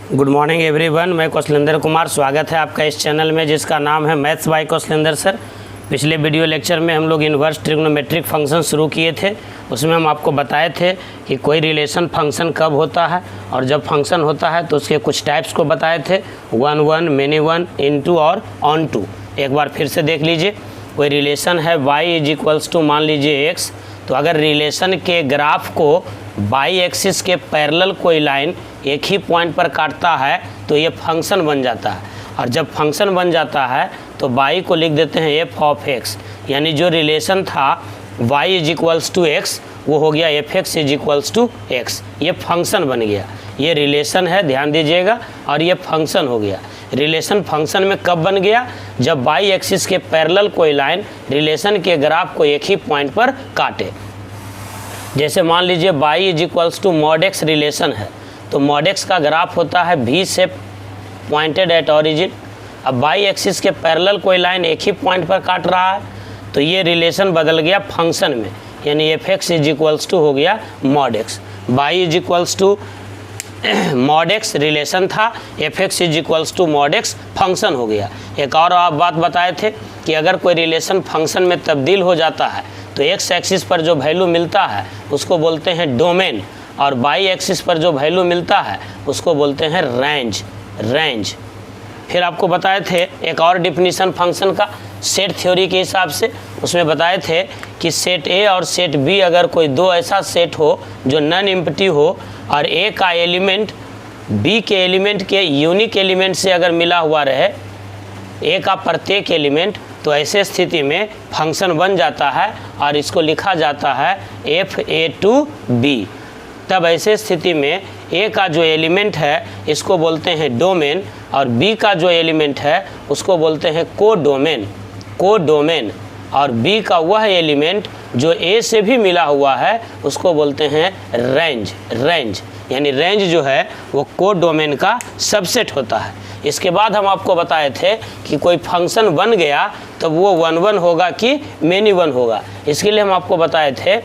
Good morning everyone, मैं कौशलेंद्र कुमार। स्वागत है आपका इस चैनल में जिसका नाम है मैथ्स बाय कौशलेंद्र सर। पिछले वीडियो लेक्चर में हम लोग इन्वर्स ट्रिग्नोमेट्रिक फंक्शन शुरू किए थे। उसमें हम आपको बताए थे कि कोई रिलेशन फंक्शन कब होता है और जब फंक्शन होता है तो उसके कुछ टाइप्स को बताए थे, 1 1, मेनी 1, इनटू और ऑन टू। एक बार फिर से देख लीजिए। कोई रिलेशन है y इज इक्वल्स टू मान लीजिए x, तो अगर रिलेशन के ग्राफ को बाई एक्सिस के पैरेलल कोई लाइन एक ही पॉइंट पर काटता है तो ये फंक्शन बन जाता है। और जब फंक्शन बन जाता है तो बाई को लिख देते हैं एफ ऑफ एक्स, यानी जो रिलेशन था y is equals to x वो हो गया f x is equals to x. ये फंक्शन बन गया, ये रिलेशन है, ध्यान दीजिएगा, और ये फंक्शन हो गया। रिलेशन फंक्शन में कब बन गया? जब बाई एक्सिस के पैरेलल कोई लाइन रिलेशन के ग्राफ को एक ही पॉइंट पर काटे। जैसे मान लीजिए y is equals to mod x relation है, तो मॉड एक्स का ग्राफ होता है भी से पॉइंटेड एट ऑरिजिन। अब बाई एक्सिस के पैरेलल कोई लाइन एक ही पॉइंट पर काट रहा है तो ये रिलेशन बदल गया फंक्शन में, यानी f x is equals to हो गया mod x. Y is equals to mod x relation था, f x is equals to mod x function हो गया। एक और आप बात बताए थे कि अगर कोई रिलेशन फंक्शन में तब्दील हो जाता है तो एक्स एक्सिस पर जो वैल्यू मिलता है उसको बोलते हैं डोमेन, और बाई एक्सिस पर जो वैल्यू मिलता है उसको बोलते हैं रेंज। फिर आपको बताए थे एक और डिफिनीशन फंक्शन का सेट थ्योरी के हिसाब से। उसमें बताए थे कि सेट ए और सेट बी अगर कोई दो ऐसा सेट हो जो नॉन एम्प्टी हो और ए का एलिमेंट बी के एलिमेंट के यूनिक एलिमेंट से अगर मिला हुआ रहे, ए का प्रत्येक एलिमेंट, तो ऐसे स्थिति में फंक्शन बन जाता है और इसको लिखा जाता है एफ ए टू बी। तब ऐसे स्थिति में ए का जो एलिमेंट है इसको बोलते हैं डोमेन और बी का जो एलिमेंट है उसको बोलते हैं कोडोमेन, और बी का वह एलिमेंट जो ए से भी मिला हुआ है उसको बोलते हैं रेंज, यानी रेंज जो है वो कोडोमेन का सबसेट होता है। इसके बाद हम आपको बताए थे कि कोई फंक्शन बन गया तब वो 1 1 होगा कि मेनी 1 होगा। इसके लिए हम आपको बताए थे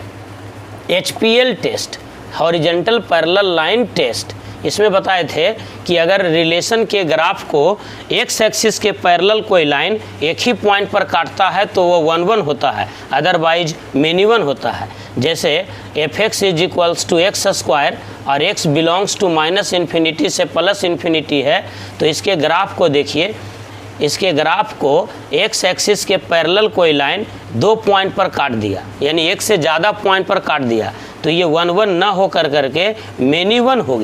HPL टेस्ट, हॉरिजेंटल पैरेलल लाइन टेस्ट। इसमें बताए थे कि अगर रिलेशन के ग्राफ को एक्स एक्सिस के पैरेलल कोई लाइन एक ही पॉइंट पर काटता है तो वो 1 1 होता है, अदरवाइज मेनी 1 होता है। जैसे f x is equals to x square और x belongs to minus infinity से प्लस इन्फिनिटी है, तो इसके ग्राफ को देखिए। इसके ग्राफ को एक्स एक्सिस के पैरेलल कोई लाइन 2 पॉइंट पर काट दिया, यानी एक से ज़्यादा पॉइंट पर काट दिया, तो ये 1 1 ना हो करके मेनी 1 हो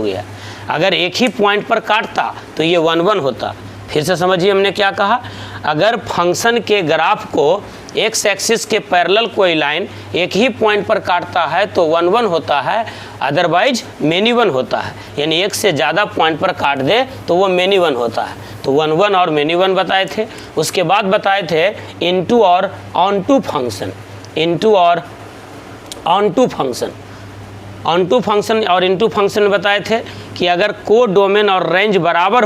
गया। अगर एक ही पॉइंट पर काटता तो ये 1 1 होता। फिर से समझिए हमने क्या कहा। अगर फंक्शन के ग्राफ को एक्स एक्सिस के पैरेलल कोई लाइन एक ही पॉइंट पर काटता है तो 1 1 होता है, अदरवाइज मेनी 1 होता है, यानी एक से ज़्यादा पॉइंट पर काट दे तो वो मेनी 1 होता है। तो 1 1 और मेनी 1 बताए थे। उसके बाद बताए थे इनटू और onto function, onto function और इनटू फंक्शन में बताए थे कि अगर कोडोमेन और रेंज बराबर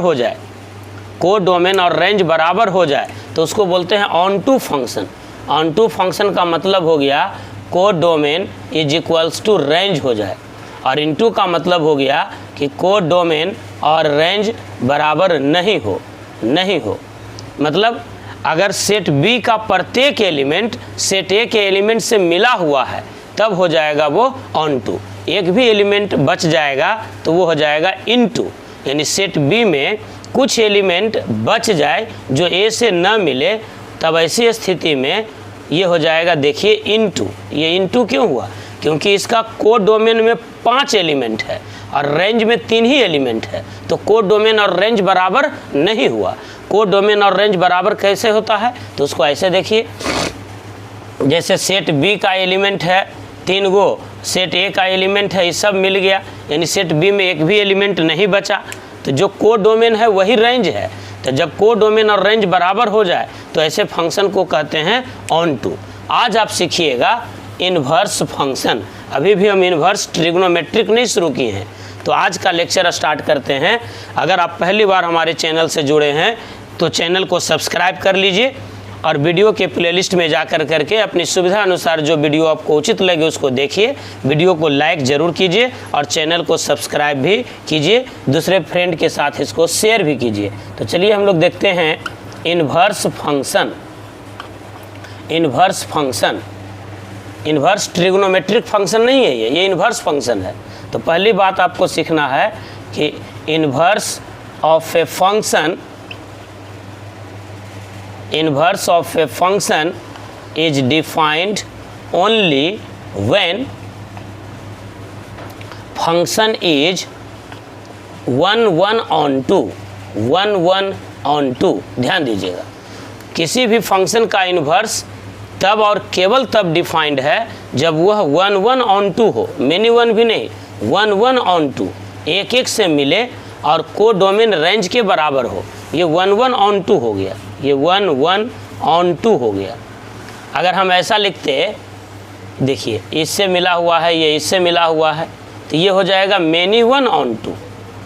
हो जाए तो उसको बोलते हैं onto function. Onto function का मतलब हो गया codomain is equals to range हो जाए, और इनटू का मतलब हो गया कि कोडोमेन और रेंज बराबर नहीं हो। मतलब अगर सेट बी का प्रत्येक एलिमेंट सेट ए के एलिमेंट से मिला हुआ है तब हो जाएगा वो ऑन टू। एक भी एलिमेंट बच जाएगा तो वो हो जाएगा इनटू, यानी सेट बी में कुछ एलिमेंट बच जाए जो ए से न मिले, तब ऐसी स्थिति में ये हो जाएगा, देखिए इनटू। ये इनटू क्यों हुआ? क्योंकि इसका कोडोमेन में 5 एलिमेंट है और रेंज में 3 ही एलिमेंट है, तो कोडोमेन और रेंज बराबर नहीं हुआ। कोडोमेन और रेंज बराबर कैसे होता है? तो उसको ऐसे देखिए। जैसे सेट बी का एलिमेंट है 3 गो, सेट ए का एलिमेंट है, ये सब मिल गया, यानी सेट बी में एक भी एलिमेंट नहीं बचा, तो जो कोडोमेन है वही रेंज है। तो जब कोडोमेन और रेंज बराबर हो जाए तो ऐसे फंक्शन को कहते हैं ऑन टू। आज आप सीखिएगा इन्वर्स फंक्शन। अभी भी हम इन्वर्स ट्रिग्नोमेट्रिक नहीं शुरू किए हैं, तो आज का लेक्चर स्टार्ट करते हैं। अगर आप पहली बार हमारे चैनल से जुड़े हैं तो चैनल को सब्सक्राइब कर लीजिए और वीडियो के प्लेलिस्ट में जा करके अपनी सुविधा अनुसार जो वीडियो आपको उचित लगे उसको देखिए। वीडियो को लाइक ज़रूर कीजिए और चैनल को सब्सक्राइब भी कीजिए, दूसरे फ्रेंड के साथ इसको शेयर भी कीजिए। तो चलिए हम लोग देखते हैं inverse function. Inverse function, inverse trigonometric function नहीं है, ये इन्वर्स फंक्शन है। तो पहली बात आपको सीखना है कि inverse of a function, inverse of a function is defined only when function is 1 on 2, 1 on 2। ध्यान दीजिएगा, किसी भी फंक्शन का इन्वर्स तब और केवल तब डिफाइंड है जब वह 1 on 2 हो, मेनी वन भी नहीं, 1 on 2, एक एक से मिले और को डोमेन रेंज के बराबर हो। ये 1 on 2 हो गया, ये 1 on 2 हो गया। अगर हम ऐसा लिखते, देखिए इससे मिला हुआ है, ये इससे मिला हुआ है, तो ये हो जाएगा many one on 2,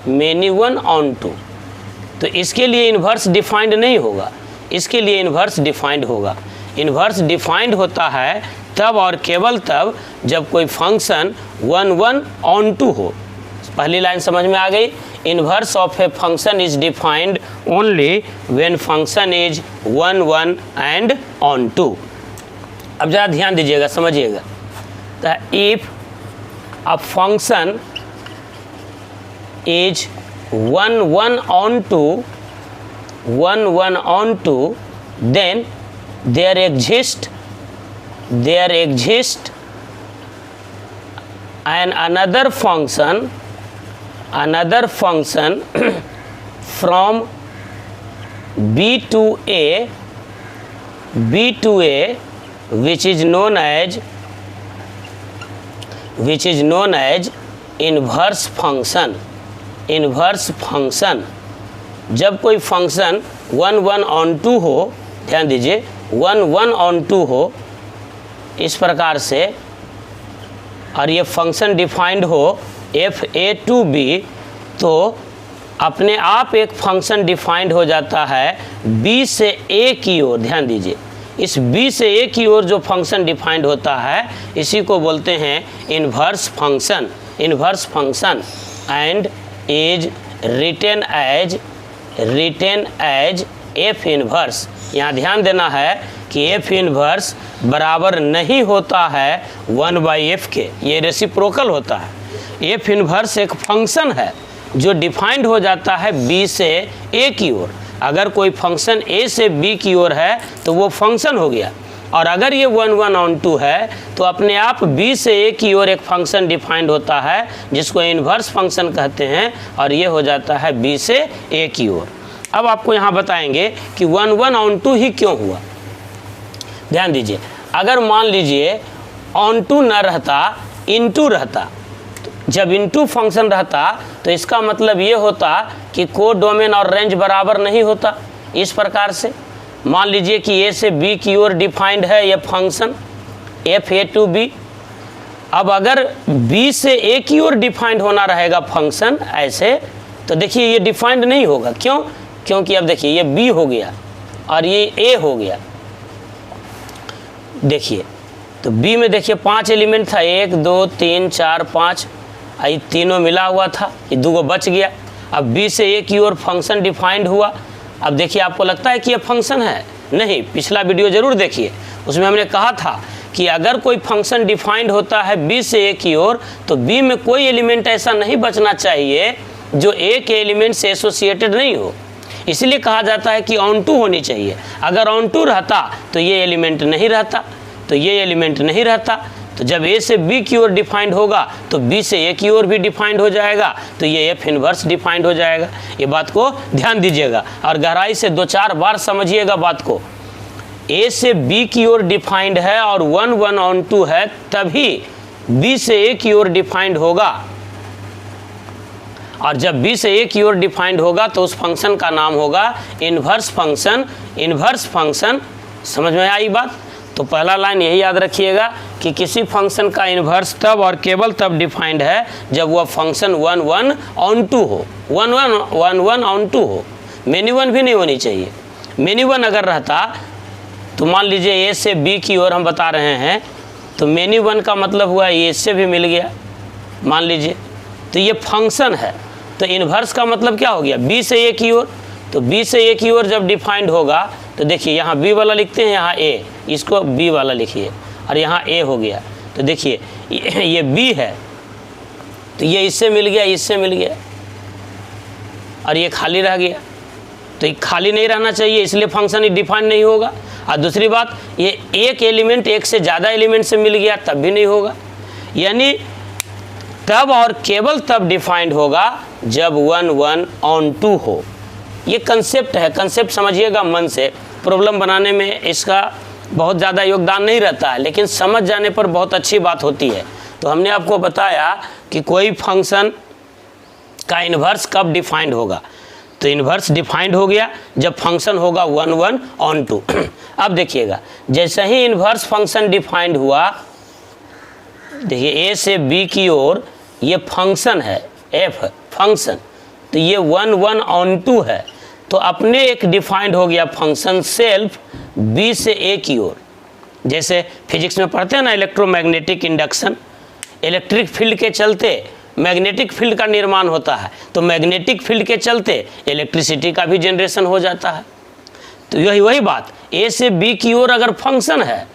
many one on 2। तो इसके लिए इन्वर्स डिफाइंड नहीं होगा, इसके लिए इन्वर्स डिफाइंड होगा। इन्वर्स डिफाइंड होता है तब और केवल तब जब कोई फंक्शन 1 on 2 हो। पहली लाइन समझ में आ गई। Inverse of a function is defined only when function is 1 and on 2। अब ज़रा ध्यान दीजिएगा, समझिएगा। तो if a function is 1 on 2, 1 on 2, then there exists another function from B to A which is known as inverse function। Inverse function, जब कोई function 1 on 2 हो, ध्यान दीजिए 1 on 2 हो इस प्रकार से, और ये फंक्शन डिफाइंड हो fa to b, तो अपने आप एक फंक्शन डिफाइंड हो जाता है b से a की ओर। ध्यान दीजिए, इस b से a की ओर जो फंक्शन डिफाइंड होता है इसी को बोलते हैं inverse function. Inverse function and is written as f inverse. यहाँ ध्यान देना है कि f इन्वर्स बराबर नहीं होता है 1/f के, ये रेसिप्रोकल होता है। f इन्वर्स एक फंक्शन है जो डिफाइंड हो जाता है b से a की ओर। अगर कोई फंक्शन a से b की ओर है तो वो फंक्शन हो गया, और अगर ये 1 on 2 है तो अपने आप b से a की ओर एक फंक्शन डिफाइंड होता है जिसको इन्वर्स फंक्शन कहते हैं, और ये हो जाता है b से a की ओर। अब आपको यहाँ बताएंगे कि 1 on 2 ही क्यों हुआ। ध्यान दीजिए, अगर मान लीजिए on 2 न रहता, into रहता, जब इनटू फंक्शन रहता तो इसका मतलब ये होता कि को डोमेन और रेंज बराबर नहीं होता। इस प्रकार से मान लीजिए कि ए से बी की ओर डिफाइंड है ये फंक्शन fa to b। अब अगर b से a की ओर डिफाइंड होना रहेगा फंक्शन ऐसे, तो देखिए ये डिफाइंड नहीं होगा। क्यों? क्योंकि अब देखिए ये b हो गया और ये a हो गया। देखिए तो b में देखिए 5 एलिमेंट था, 1 2 3 4 5, ये तीनों मिला हुआ था, ये 2 बच गया। अब b से a की ओर फंक्शन डिफाइंड हुआ। अब देखिए आपको लगता है कि ये फंक्शन है? नहीं, पिछला वीडियो ज़रूर देखिए, उसमें हमने कहा था कि अगर कोई फंक्शन डिफाइंड होता है b से a की ओर तो b में कोई एलिमेंट ऐसा नहीं बचना चाहिए जो a के एलिमेंट से एसोसिएटेड नहीं हो। इसलिए कहा जाता है कि ऑन टू होनी चाहिए। अगर ऑन टू रहता तो ये एलिमेंट नहीं रहता, तो ये एलिमेंट नहीं रहता। तो जब a से b की ओर डिफाइंड होगा तो b से a की ओर भी डिफाइंड हो जाएगा, तो ये f इनवर्स डिफाइंड हो जाएगा। ये बात को ध्यान दीजिएगा और गहराई से 2-4 बार समझिएगा बात को। a से b की ओर डिफाइंड है और 1 on 2 है, तभी b से a की ओर डिफाइंड होगा, और जब b से a की ओर डिफाइंड होगा तो उस फंक्शन का नाम होगा इन्वर्स फंक्शन। इन्वर्स फंक्शन, समझ में आई बात? तो पहला लाइन यही याद रखिएगा कि किसी फंक्शन का इन्वर्स तब और केवल तब डिफाइंड है जब वह फंक्शन 1 on 2 हो, 1 on 2 हो। मेनी वन भी नहीं होनी चाहिए। मेनी वन अगर रहता तो मान लीजिए ए से बी की ओर हम बता रहे हैं, तो मेनी वन का मतलब हुआ ए से भी मिल गया मान लीजिए। तो ये फंक्शन है, तो इन्वर्स का मतलब क्या हो गया, बी से ए की ओर। तो बी से ए की ओर जब डिफाइंड होगा तो देखिए यहाँ बी वाला लिखते हैं, यहाँ ए, इसको बी वाला लिखिए और यहाँ ए हो गया। तो देखिए ये बी है, तो ये इससे मिल गया, इससे मिल गया और ये खाली रह गया। तो ये खाली नहीं रहना चाहिए, इसलिए फंक्शन डिफाइंड नहीं होगा। और दूसरी बात, ये एक एलिमेंट एक से ज़्यादा एलिमेंट से मिल गया तब भी नहीं होगा। यानी तब और केवल तब डिफाइंड होगा जब 1 1 ऑन 2 हो। ये कंसेप्ट है, कंसेप्ट समझिएगा मन से। प्रॉब्लम बनाने में इसका बहुत ज़्यादा योगदान नहीं रहता है, लेकिन समझ जाने पर बहुत अच्छी बात होती है। तो हमने आपको बताया कि कोई फंक्शन का इन्वर्स कब डिफाइंड होगा। तो इन्वर्स डिफाइंड हो गया जब फंक्शन होगा 1 1 ऑन 2। अब देखिएगा, जैसे ही इन्वर्स फंक्शन डिफाइंड हुआ, देखिए ए से बी की ओर ये फंक्शन है, एफ फंक्शन, तो ये 1 1 ऑन 2 है। तो अपने एक डिफाइंड हो गया फंक्शन सेल्फ बी से ए की ओर। जैसे फिजिक्स में पढ़ते हैं ना, इलेक्ट्रोमैग्नेटिक इंडक्शन, इलेक्ट्रिक फील्ड के चलते मैग्नेटिक फील्ड का निर्माण होता है, तो मैग्नेटिक फील्ड के चलते इलेक्ट्रिसिटी का भी जनरेशन हो जाता है। तो यही वही बात, ए से बी की ओर अगर फंक्शन है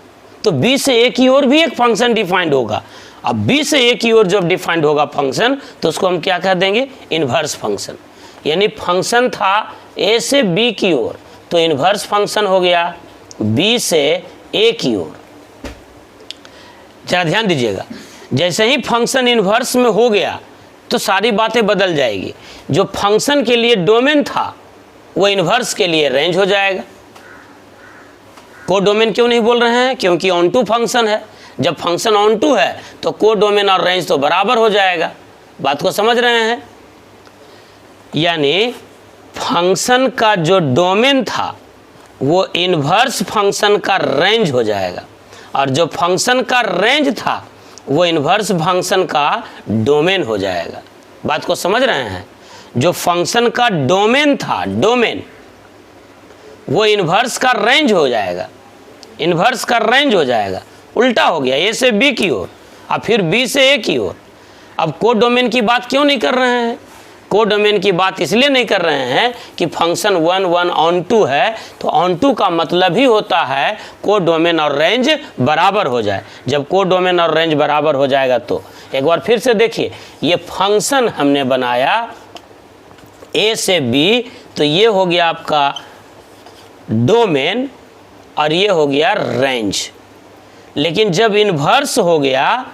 तो बी से ए की ओर भी एक फंक्शन डिफाइंड होगा। अब बी से ए की ओर जब डिफाइंड होगा फंक्शन, तो उसको हम क्या कह देंगे, इन्वर्स फंक्शन। यानी फंक्शन था ए से बी की ओर, तो इन्वर्स फंक्शन हो गया बी से ए की ओर। जरा ध्यान दीजिएगा, जैसे ही फंक्शन इन्वर्स में हो गया तो सारी बातें बदल जाएगी। जो फंक्शन के लिए डोमेन था वो इन्वर्स के लिए रेंज हो जाएगा। को डोमेन क्यों नहीं बोल रहे हैं, क्योंकि ऑन टू फंक्शन है। जब फंक्शन ऑन टू है तो को डोमेन और रेंज तो बराबर हो जाएगा। बात को समझ रहे हैं। यानी फंक्शन का जो डोमेन था वो इन्वर्स फंक्शन का रेंज हो जाएगा, और जो फंक्शन का रेंज था वो इन्वर्स फंक्शन का डोमेन हो जाएगा। बात को समझ रहे हैं। जो फंक्शन का डोमेन था, डोमेन, वो इन्वर्स का रेंज हो जाएगा, इन्वर्स का रेंज हो जाएगा। उल्टा हो गया, ए से बी की ओर और फिर बी से ए की ओर। अब को डोमेन की बात क्यों नहीं कर रहे हैं, को डोमेन की बात इसलिए नहीं कर रहे हैं कि फंक्शन 1 1 ऑन 2 है, तो ऑन 2 का मतलब ही होता है को डोमेन और रेंज बराबर हो जाए। जब को डोमेन और रेंज बराबर हो जाएगा तो एक बार फिर से देखिए, ये फंक्शन हमने बनाया ए से बी, तो ये हो गया आपका डोमेन और ये हो गया रेंज। लेकिन जब इन्वर्स हो गया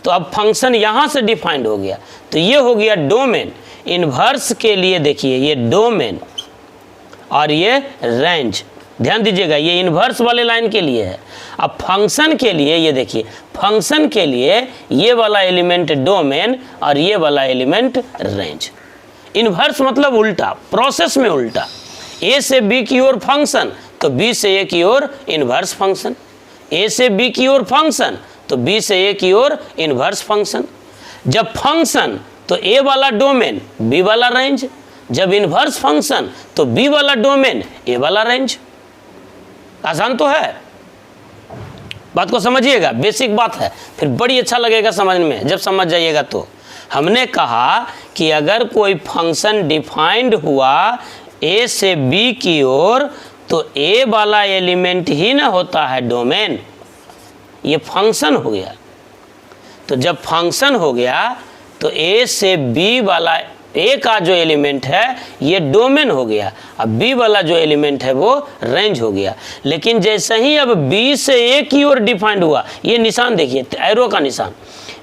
तो अब फंक्शन यहाँ से डिफाइंड हो गया, तो ये हो गया डोमेन। इन्वर्स के लिए देखिए ये डोमेन और ये रेंज। ध्यान दीजिएगा, ये इन्वर्स वाले लाइन के लिए है। अब फंक्शन के लिए ये देखिए, फंक्शन के लिए ये वाला एलिमेंट डोमेन और ये वाला एलिमेंट रेंज। इन्वर्स मतलब उल्टा, प्रोसेस में उल्टा। ए से बी की ओर फंक्शन तो बी से ए की ओर इन्वर्स फंक्शन, ए से बी की ओर फंक्शन तो बी से ए की ओर इन्वर्स फंक्शन। जब फंक्शन तो ए वाला डोमेन बी वाला रेंज, जब इन्वर्स फंक्शन तो बी वाला डोमेन ए वाला रेंज। आसान तो है, बात को समझिएगा, बेसिक बात है, फिर बड़ी अच्छा लगेगा समझने में जब समझ जाइएगा। तो हमने कहा कि अगर कोई फंक्शन डिफाइंड हुआ ए से बी की ओर, तो ए वाला एलिमेंट ही ना होता है डोमेन, ये फंक्शन हो गया। तो जब फंक्शन हो गया तो ए से बी वाला ए का जो एलिमेंट है ये डोमेन हो गया, अब बी वाला जो एलिमेंट है वो रेंज हो गया। लेकिन जैसे ही अब बी से ए की ओर डिफाइंड हुआ, ये निशान देखिए एरो का निशान,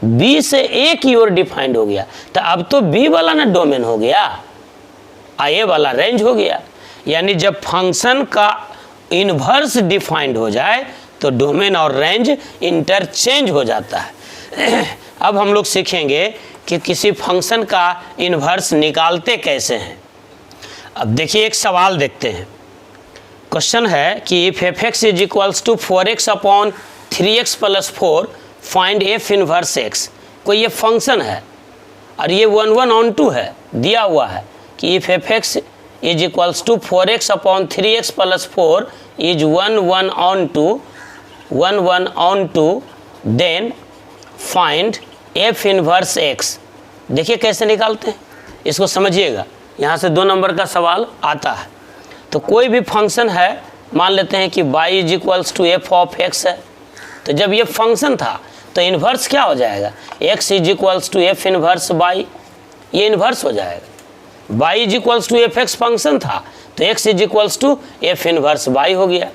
बी से ए की ओर डिफाइंड हो गया, तो अब तो बी वाला ना डोमेन हो गया, ए वाला रेंज हो गया। यानी जब फंक्शन का इन्वर्स डिफाइंड हो जाए तो डोमेन और रेंज इंटरचेंज हो जाता है। अब हम लोग सीखेंगे कि किसी फंक्शन का इन्वर्स निकालते कैसे हैं। अब देखिए एक सवाल देखते हैं। क्वेश्चन है कि if f x is equals to 4x upon 3x plus 4 find f inverse x. कोई ये फंक्शन है और ये 1 1 ऑन 2 है, दिया हुआ है कि if f x is equals to 4x upon 3x plus 4 is 1 1 onto then find f inverse x। देखिए कैसे निकालते हैं, इसको समझिएगा, यहाँ से 2 नंबर का सवाल आता है। तो कोई भी फंक्शन है, मान लेते हैं कि y is equals to f of x है, तो जब ये फंक्शन था तो इन्वर्स क्या हो जाएगा, x is equals to f inverse y, ये इन्वर्स हो जाएगा। y is equals to f x function था तो x is equals to f inverse y हो गया।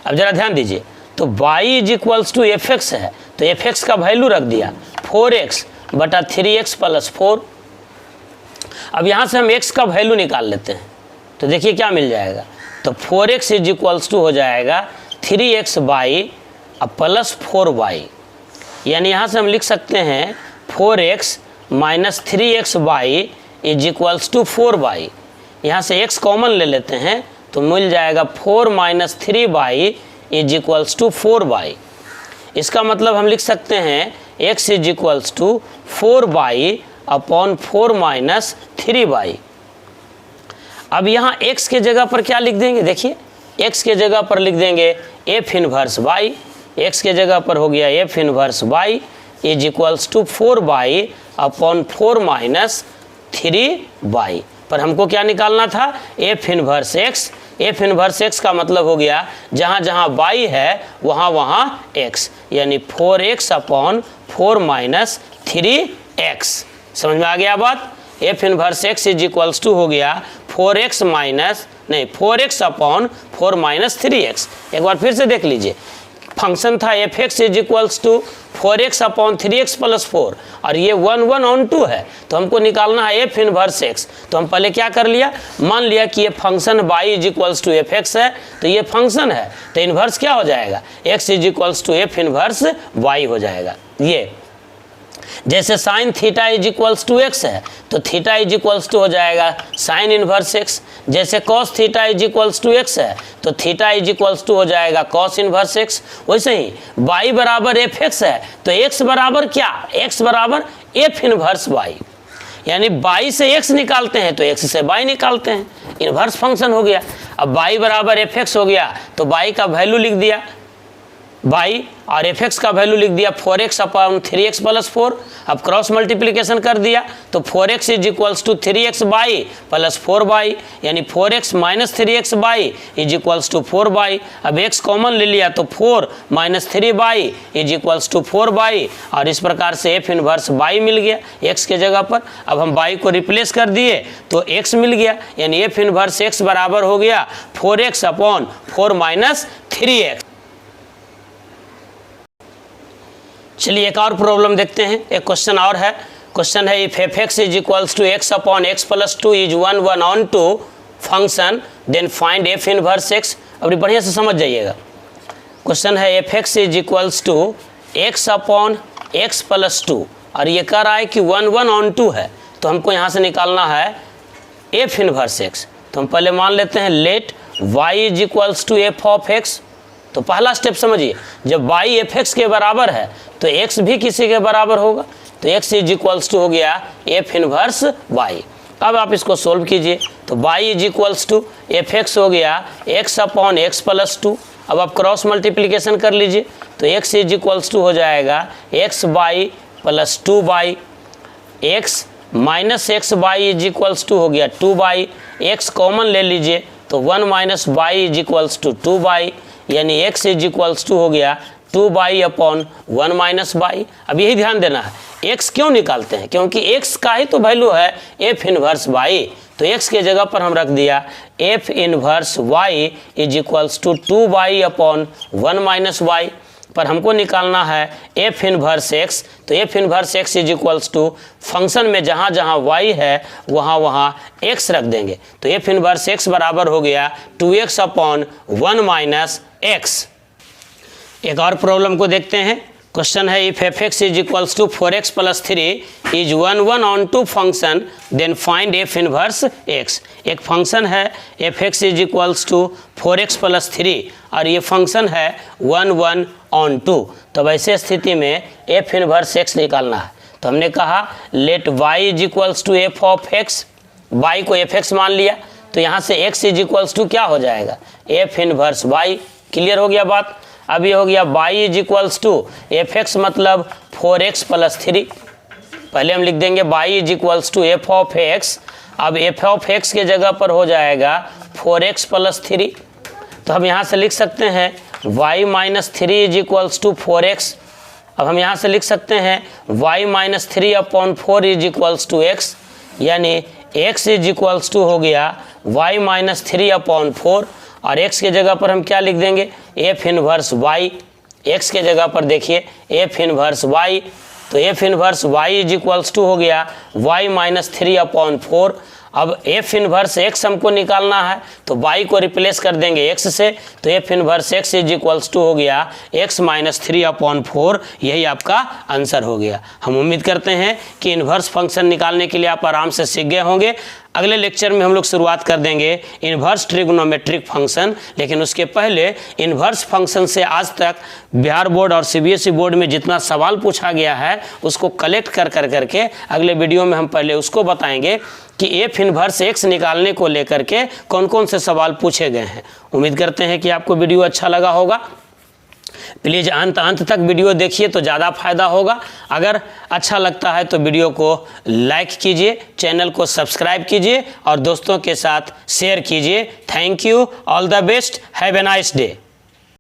अब जरा ध्यान दीजिए, तो y is equals to f x है तो एफ एक्स का वैल्यू रख दिया 4x बटा 3x प्लस 4। अब यहाँ से हम x का वैल्यू निकाल लेते हैं, तो देखिए क्या मिल जाएगा, तो 4x इज इक्वल्स टू हो जाएगा 3xy अब प्लस 4y, यानी यहाँ से हम लिख सकते हैं 4x minus 3xy is equals to 4y। यहाँ से x कॉमन ले लेते हैं तो मिल जाएगा 4 minus 3y is equals to 4y। इसका मतलब हम लिख सकते हैं x is equals to 4y upon 4 minus 3y। अब यहाँ x के जगह पर क्या लिख देंगे, देखिए x के जगह पर लिख देंगे f इनवर्स y, x के जगह पर हो गया f inverse y is equals to 4y upon 4 minus 3y। पर हमको क्या निकालना था, f inverse x। f inverse x का मतलब हो गया जहाँ जहाँ y है वहाँ वहाँ x, यानी 4x अपॉन 4 माइनस 3x। समझ में आ गया बात। f inverse x is equals to हो गया 4x अपॉन 4 माइनस 3x। एक बार फिर से देख लीजिए, फंक्शन था f x is equals to 4x upon 3x plus 4 और ये 1 ऑन 2 है, तो हमको निकालना है एफ इनवर्स x। तो हम पहले क्या कर लिया, मान लिया कि ये function y is equals to f x है, तो ये फंक्शन है तो इन्वर्स क्या हो जाएगा, x is equals to f inverse y हो जाएगा। ये जैसे sine theta is equals to x है तो थीटा इज इक्वल्स टू हो जाएगा साइन इनवर्स एक्स। जैसे cos theta is equals to x है तो थीटा इज इक्वल्स टू हो जाएगा कॉस इनवर्स एक्स। वैसे ही y बराबर एफ एक्स है तो x बराबर क्या, x बराबर एफ इनवर्स y, यानी y से x निकालते हैं तो x से y निकालते हैं, इनवर्स फंक्शन हो गया। अब y बराबर एफ एक्स हो गया तो y का वैल्यू लिख दिया y और एफ एक्स का वैल्यू लिख दिया 4x अपॉन 3x प्लस 4। अब क्रॉस मल्टीप्लिकेशन कर दिया तो 4x is equals to 3xy plus 4y, यानी 4x minus 3xy is equals to 4y। अब x कॉमन ले लिया तो 4 minus 3y is equals to 4y और इस प्रकार से f इनवर्स y मिल गया x के जगह पर। अब हम y को रिप्लेस कर दिए तो x मिल गया, यानी f इनवर्स x बराबर हो गया 4x अपॉन 4 माइनस 3x। चलिए एक और प्रॉब्लम देखते हैं, एक क्वेश्चन और है। क्वेश्चन है if f x is equals to x upon x plus 2 is 1 on 2 function then find f inverse x. अब बढ़िया से समझ जाइएगा, क्वेश्चन है f x is equals to x upon x plus 2 और ये कह रहा है कि 1 ऑन 2 है, तो हमको यहाँ से निकालना है एफ इनवर्स एक्स। तो हम पहले मान लेते हैं let y is equals to f of x. तो पहला स्टेप समझिए, जब y एफ एक्स के बराबर है तो x भी किसी के बराबर होगा, तो x इज इक्वल्स टू हो गया f इनवर्स y। अब आप इसको सोल्व कीजिए तो y is equals to f x हो गया x अपॉन एक्स प्लस 2। अब आप क्रॉस मल्टीप्लिकेशन कर लीजिए तो x इज इक्वल्स टू हो जाएगा x y plus 2y, x minus x y is equals to हो गया 2y, x कॉमन ले लीजिए तो 1 minus y is equals to 2y, यानी x इज इक्वल्स टू हो गया 2y अपॉन 1 माइनस वाई। अब यही ध्यान देना है, x क्यों निकालते हैं, क्योंकि x का ही तो वैल्यू है f इनवर्स y, तो x के जगह पर हम रख दिया f inverse y is equals to 2y upon 1 minus y. पर हमको निकालना है f इनवर्स x, तो f inverse x is equals to function में जहाँ जहाँ y है वहाँ वहाँ x रख देंगे, तो f इनवर्स x बराबर हो गया 2x अपॉन 1 माइनस x। एक और प्रॉब्लम को देखते हैं। क्वेश्चन है if f x is equals to 4x plus 3 is 1 on 2 function then find f inverse x। एक फंक्शन है f x is equals to 4x plus 3 और ये फंक्शन है 1 ऑन 2, तो वैसे स्थिति में एफ इनवर्स x निकालना है। तो हमने कहा let y is equals to f of x, y को एफ एक्स मान लिया तो यहाँ से x इज इक्वल्स टू क्या हो जाएगा, एफ इनवर्स y। क्लियर हो गया बात। अब ये हो गया y is equals to f x मतलब 4x प्लस 3। पहले हम लिख देंगे y is equals to f of x. अब एफ ऑफ एक्स के जगह पर हो जाएगा 4x प्लस 3। तो हम यहाँ से लिख सकते हैं y minus 3 is equals to 4x। अब हम यहाँ से लिख सकते हैं y minus 3 upon 4 is equals to x, यानी x इज इक्वल्स टू हो गया y माइनस 3 अपॉन 4, और x के जगह पर हम क्या लिख देंगे, f इनवर्स y। x के जगह पर देखिए f इनवर्स y, तो f inverse y is equals to हो गया y माइनस 3 अपॉन 4। अब f इनवर्स x हमको निकालना है, तो y को रिप्लेस कर देंगे x से, तो f inverse x is equals to हो गया x माइनस 3 अपॉन 4। यही आपका आंसर हो गया। हम उम्मीद करते हैं कि इन्वर्स फंक्शन निकालने के लिए आप आराम से सीख गए होंगे। अगले लेक्चर में हम लोग शुरुआत कर देंगे इन्वर्स ट्रिग्नोमेट्रिक फंक्शन, लेकिन उसके पहले इन्वर्स फंक्शन से आज तक बिहार बोर्ड और सीबीएसई बोर्ड में जितना सवाल पूछा गया है उसको कलेक्ट कर करके अगले वीडियो में हम पहले उसको बताएंगे कि एफ इनवर्स एक्स निकालने को लेकर के कौन कौन से सवाल पूछे गए हैं। उम्मीद करते हैं कि आपको वीडियो अच्छा लगा होगा। प्लीज़ अंत तक वीडियो देखिए तो ज़्यादा फायदा होगा। अगर अच्छा लगता है तो वीडियो को लाइक कीजिए, चैनल को सब्सक्राइब कीजिए और दोस्तों के साथ शेयर कीजिए। Thank you, all the best, have a nice day.